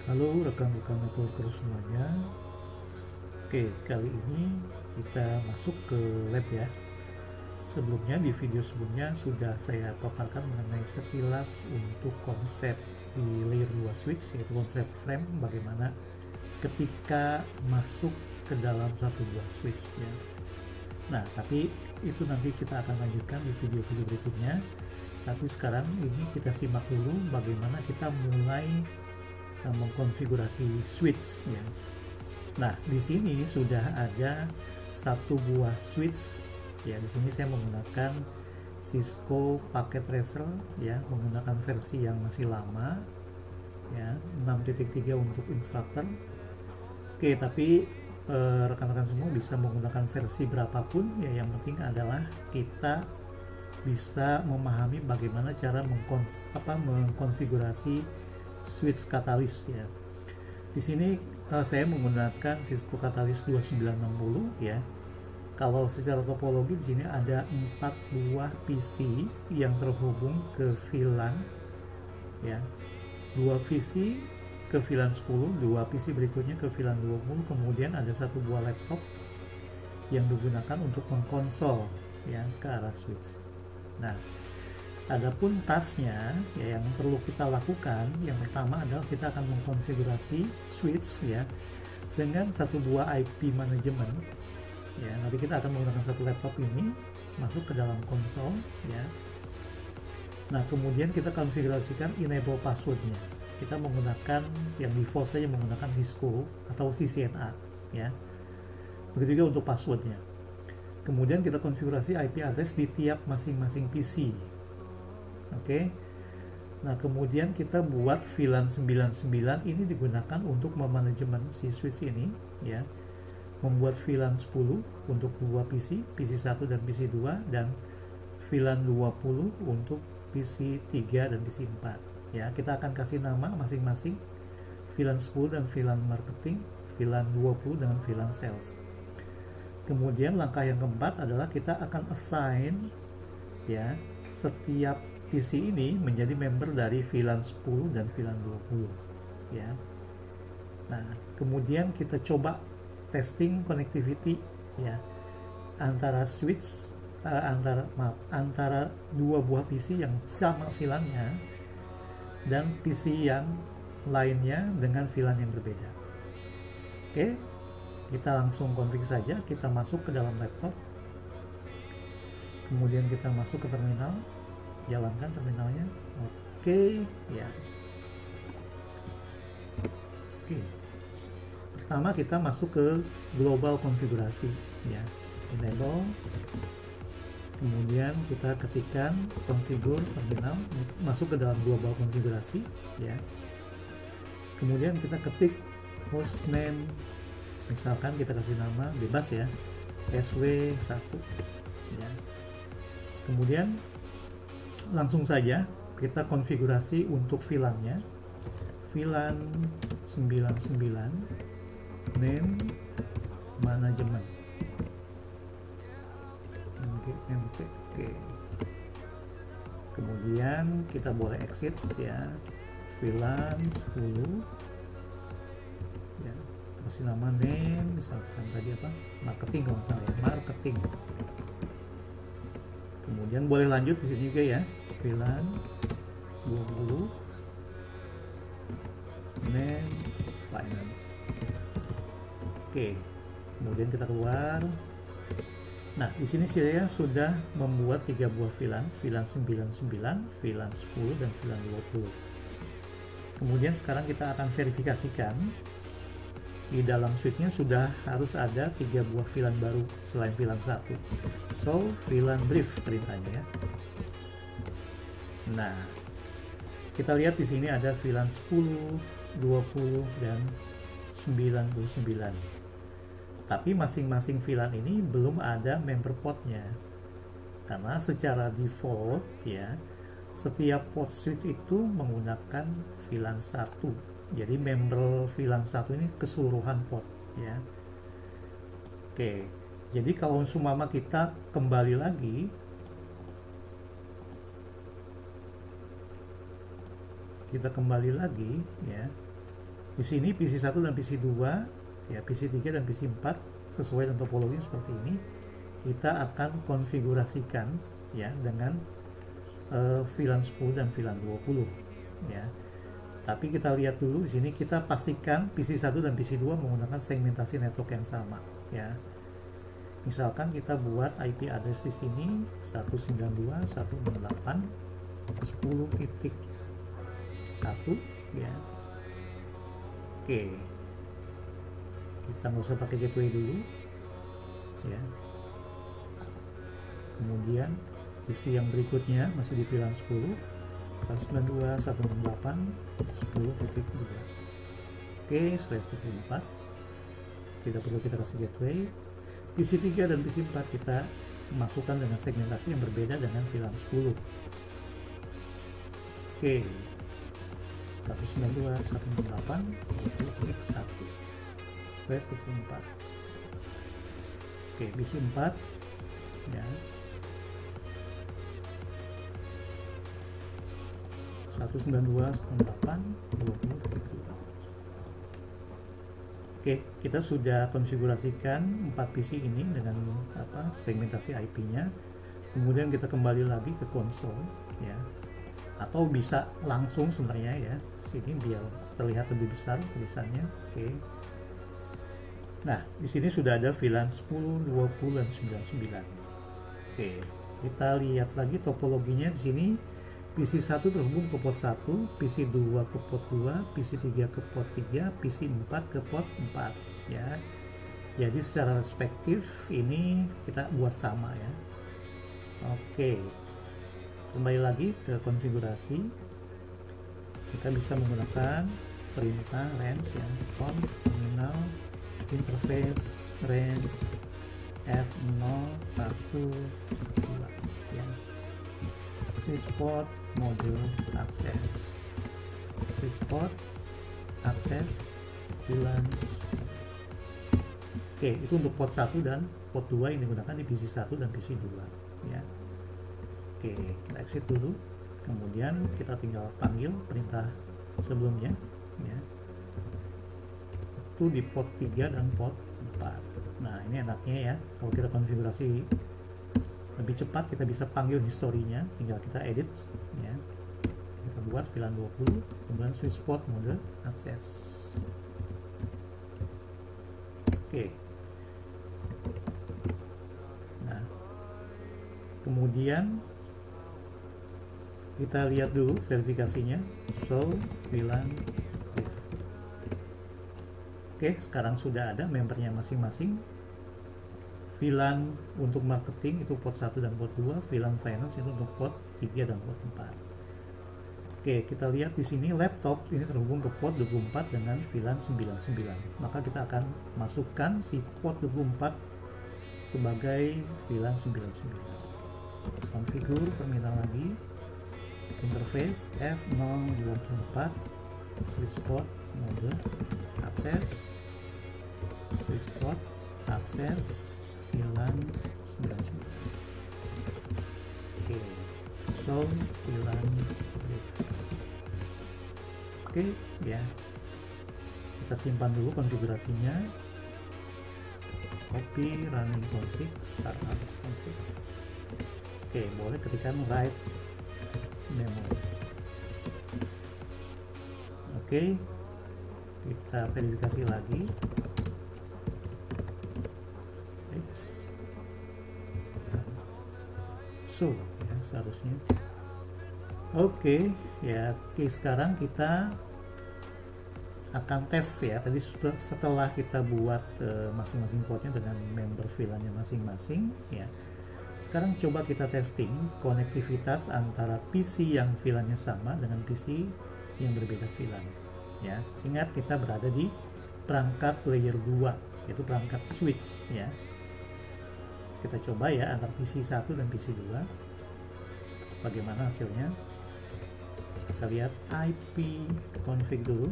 Halo rekan-rekan networker semuanya. Oke, kali ini kita masuk ke lab ya. Sebelumnya di video sebelumnya sudah saya paparkan mengenai sekilas untuk konsep di layer 2 switch, yaitu konsep frame bagaimana ketika masuk ke dalam satu buah switch ya. Nah, tapi itu nanti kita akan lanjutkan di video-video berikutnya. Tapi sekarang ini kita simak dulu bagaimana kita mulai mengkonfigurasi switch ya. Nah, di sini sudah ada satu buah switch ya. Di sini saya menggunakan Cisco Packet Tracer ya, menggunakan versi yang masih lama ya, 6.3 untuk instructor. Oke, tapi rekan-rekan semua bisa menggunakan versi berapapun ya, yang penting adalah kita bisa memahami bagaimana cara mengkonfigurasi switch katalis ya. Di sini saya menggunakan Cisco Catalyst 2960 ya. Kalau secara topologi di sini ada 4 buah PC yang terhubung ke VLAN ya. 2 PC ke VLAN 10, 2 PC berikutnya ke VLAN 20, kemudian ada satu buah laptop yang digunakan untuk mengkonsol ya ke arah switch. Nah, adapun tasnya ya, yang perlu kita lakukan yang pertama adalah kita akan mengkonfigurasi switch ya dengan satu buah IP manajemen ya. Nanti kita akan menggunakan satu laptop ini masuk ke dalam konsol ya. Nah, kemudian kita konfigurasikan enable passwordnya. Kita menggunakan yang default saja, menggunakan Cisco atau CCNA ya. Begitu juga untuk passwordnya. Kemudian kita konfigurasi IP address di tiap masing-masing PC. Oke. Nah, kemudian kita buat VLAN 99 ini digunakan untuk memanajemen si switch ini ya. Membuat VLAN 10 untuk dua PC, PC 1 dan PC 2, dan VLAN 20 untuk PC 3 dan PC 4 ya. Kita akan kasih nama masing-masing, VLAN 10 dan VLAN marketing, VLAN 20 dengan VLAN sales. Kemudian langkah yang keempat adalah kita akan assign ya setiap PC ini menjadi member dari VLAN 10 dan VLAN 20 ya. Nah, kemudian kita coba testing connectivity ya antara switch antara dua buah PC yang sama VLAN-nya dan PC yang lainnya dengan VLAN yang berbeda. Oke, kita langsung config saja. Kita masuk ke dalam laptop, kemudian kita masuk ke terminal, jalankan terminalnya. Oke ya. Oke, pertama kita masuk ke global konfigurasi ya, enable, kemudian kita ketikkan configure terminal, masuk ke dalam global konfigurasi ya. Kemudian kita ketik hostname, misalkan kita kasih nama bebas ya, SW1 ya. Kemudian langsung saja kita konfigurasi untuk VLAN-nya, VLAN 99 name manajemen MGMTK. Kemudian kita boleh exit ya, VLAN 10 ya, kasih nama name misalkan tadi apa, marketing kalau misalnya ya, marketing. Kemudian boleh lanjut di sini juga ya, VLAN 20 name finance. Oke, kemudian kita keluar. Nah, di sini saya sudah membuat 3 buah VLAN, VLAN 99, VLAN 10 dan VLAN 20. Kemudian sekarang kita akan verifikasikan di dalam switchnya sudah harus ada 3 buah VLAN baru selain VLAN 1. So, VLAN brief perintahnya ya. Nah, kita lihat di sini ada VLAN 10, 20 dan 99. Tapi masing-masing VLAN ini belum ada member portnya, karena secara default ya setiap port switch itu menggunakan VLAN 1. Jadi member VLAN 1 ini keseluruhan port ya. Oke, jadi kalau sumama kita kembali lagi, ya Di sini PC1 dan PC2, ya PC3 dan PC4 sesuai dengan topologi seperti ini. Kita akan konfigurasikan ya dengan VLAN 10 dan VLAN 20 ya. Tapi kita lihat dulu di sini, kita pastikan PC1 dan PC2 menggunakan segmentasi network yang sama ya. Misalkan kita buat IP address di sini 192.168.10.1 ya. Oke, kita nggak usah pakai gateway dulu ya. Kemudian PC yang berikutnya masih di VLAN 10 192.168.10.2. Oke, /24 tidak perlu kita kasih gateway. PC3 dan PC4 kita masukkan dengan segmentasi yang berbeda dengan VLAN 10. Oke, 192.168.10.1/24. Oke, PC4 ya, 192.168.20.2. Oke, kita sudah konfigurasikan 4 PC ini dengan segmentasi IP-nya. Kemudian kita kembali lagi ke konsol ya. Atau bisa langsung sebenarnya ya. Sini biar terlihat lebih besar tulisannya. Oke. Nah, di sini sudah ada VLAN 10, 20 dan 99. Oke, kita lihat lagi topologinya di sini. PC1 terhubung ke port 1, PC2 ke port 2, PC3 ke port 3, PC4 ke port 4 ya. Jadi secara respektif ini kita buat sama ya. Oke. Kembali lagi ke konfigurasi. Kita bisa menggunakan perintah range yang conf terminal interface range F012 ya. Switchport mode akses, switchport akses VLAN. Oke, itu untuk port 1 dan port 2 yang digunakan di PC1 dan PC2 ya. Oke, kita exit dulu. Kemudian kita tinggal panggil perintah sebelumnya ya. Itu di port 3 dan port 4. Nah, ini enaknya ya, kalau kita konfigurasi lebih cepat, kita bisa panggil historinya, tinggal kita edit ya. Kita buat VLAN 20, kemudian switch port mode akses. Oke. Nah, kemudian kita lihat dulu verifikasinya. Show VLAN brief. Oke, sekarang sudah ada membernya masing-masing. VLAN untuk marketing itu port 1 dan port 2, VLAN finance itu untuk port 3 dan port 4. Oke, kita lihat di sini laptop ini terhubung ke port 24 dengan VLAN 99. Maka kita akan masukkan si port 24 sebagai VLAN 99. Configure terminal lagi. Interface F024 switch port mode akses, switch port akses VLAN 99. Oke, show VLAN brief. Oke ya, kita simpan dulu konfigurasinya. Copy running config, startup config. Oke, boleh ketikkan write memory. Oke, kita verifikasi lagi. So ya, seharusnya oke ya. Oke, sekarang kita akan tes ya. Tadi setelah kita buat masing-masing portnya dengan member VLAN-nya masing-masing ya. Sekarang coba kita testing konektivitas antara PC yang VLAN-nya sama dengan PC yang berbeda VLAN ya. Ingat, kita berada di perangkat layer 2, yaitu perangkat switch ya. Kita coba ya antara PC1 dan PC2 bagaimana hasilnya. Kita lihat IP config dulu.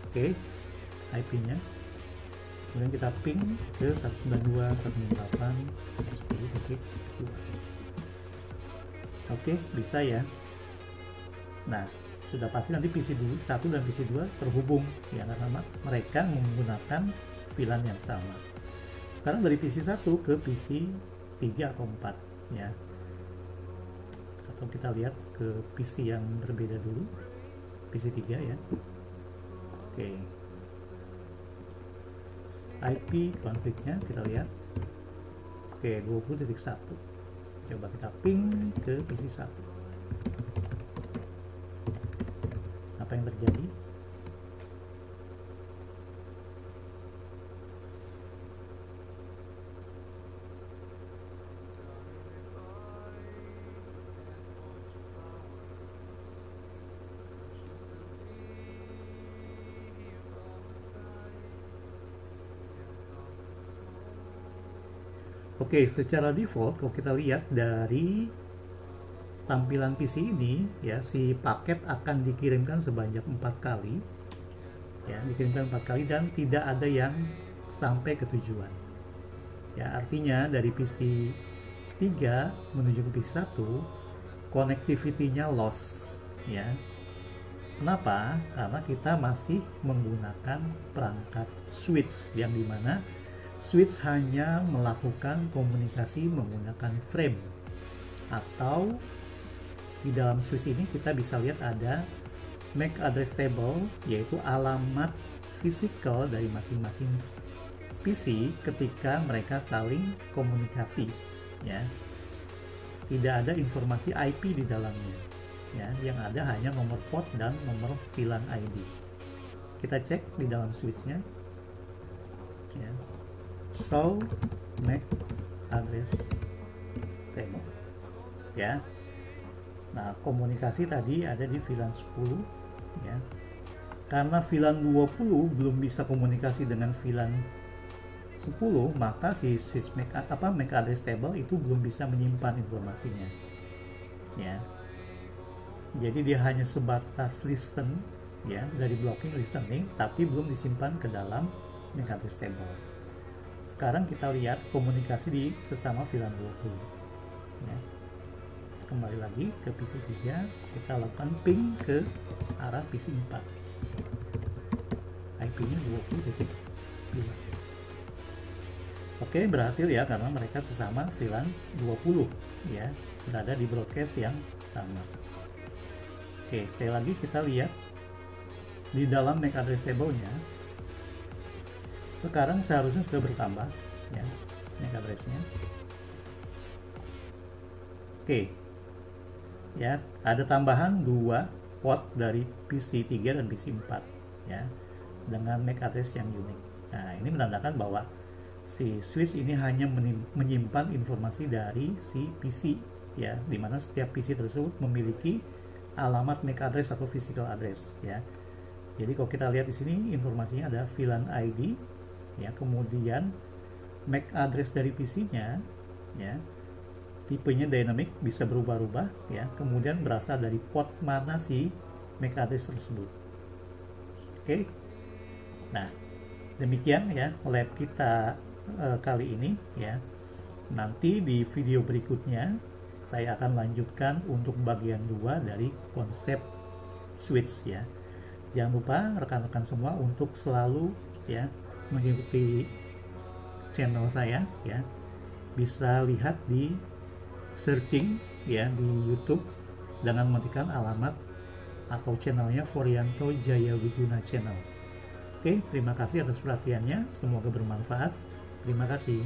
Oke, IP-nya. Kemudian kita ping ke 192.168.10.2. Oke, bisa ya. Nah, sudah pasti nanti PC 1 dan PC 2 terhubung ya, karena mereka menggunakan VLAN yang sama. Sekarang dari PC 1 ke PC 3 atau 4 ya, atau kita lihat ke PC yang berbeda dulu, PC 3 ya. Oke, IP konfliknya kita lihat. Oke, 20.1. Coba kita ping ke PC 1. Apa yang terjadi? Oke, secara default kalau kita lihat dari tampilan PC ini ya, si paket akan dikirimkan sebanyak 4 kali ya, dikirimkan 4 kali dan tidak ada yang sampai ke tujuan ya. Artinya dari PC 3 menuju ke PC 1 connectivity-nya loss ya. Kenapa? Karena kita masih menggunakan perangkat switch yang dimana switch hanya melakukan komunikasi menggunakan frame, atau di dalam switch ini kita bisa lihat ada MAC address table, yaitu alamat fisikal dari masing-masing PC ketika mereka saling komunikasi ya. Tidak ada informasi IP di dalamnya ya, yang ada hanya nomor port dan nomor VLAN ID. Kita cek di dalam switchnya ya. So MAC address table ya. Nah, komunikasi tadi ada di VLAN 10 ya. Karena VLAN 20 belum bisa komunikasi dengan VLAN 10, maka si switch MAC address table itu belum bisa menyimpan informasinya ya. Jadi dia hanya sebatas listen ya, dari blocking listening, tapi belum disimpan ke dalam MAC address table. Sekarang kita lihat komunikasi di sesama VLAN 20 ya. Kembali lagi ke PC 3, kita lakukan ping ke arah PC 4. IP-nya 20.2. Oke, berhasil ya, karena mereka sesama VLAN 20 ya, berada di broadcast yang sama. Oke, sekali lagi kita lihat di dalam MAC address table-nya. Sekarang seharusnya sudah bertambah ya MAC address-nya. Oke ya, ada tambahan 2 port dari PC 3 dan PC 4 ya, dengan MAC address yang unik. Nah, ini menandakan bahwa si switch ini hanya menyimpan informasi dari si PC ya, dimana setiap PC tersebut memiliki alamat MAC address atau physical address ya. Jadi kalau kita lihat di sini informasinya ada VLAN ID ya, kemudian MAC address dari PC-nya ya, tipenya dynamic, bisa berubah-ubah ya, kemudian berasal dari port mana si MAC address tersebut. Oke. Nah, demikian ya lab kita kali ini ya. Nanti di video berikutnya saya akan lanjutkan untuk bagian 2 dari konsep switch ya. Jangan lupa rekan-rekan semua untuk selalu ya mengikuti channel saya ya. Bisa lihat di searching ya di YouTube dengan mengetikkan alamat atau channelnya Forianto Jaya Wiguna Channel. Oke, terima kasih atas perhatiannya, semoga bermanfaat. Terima kasih.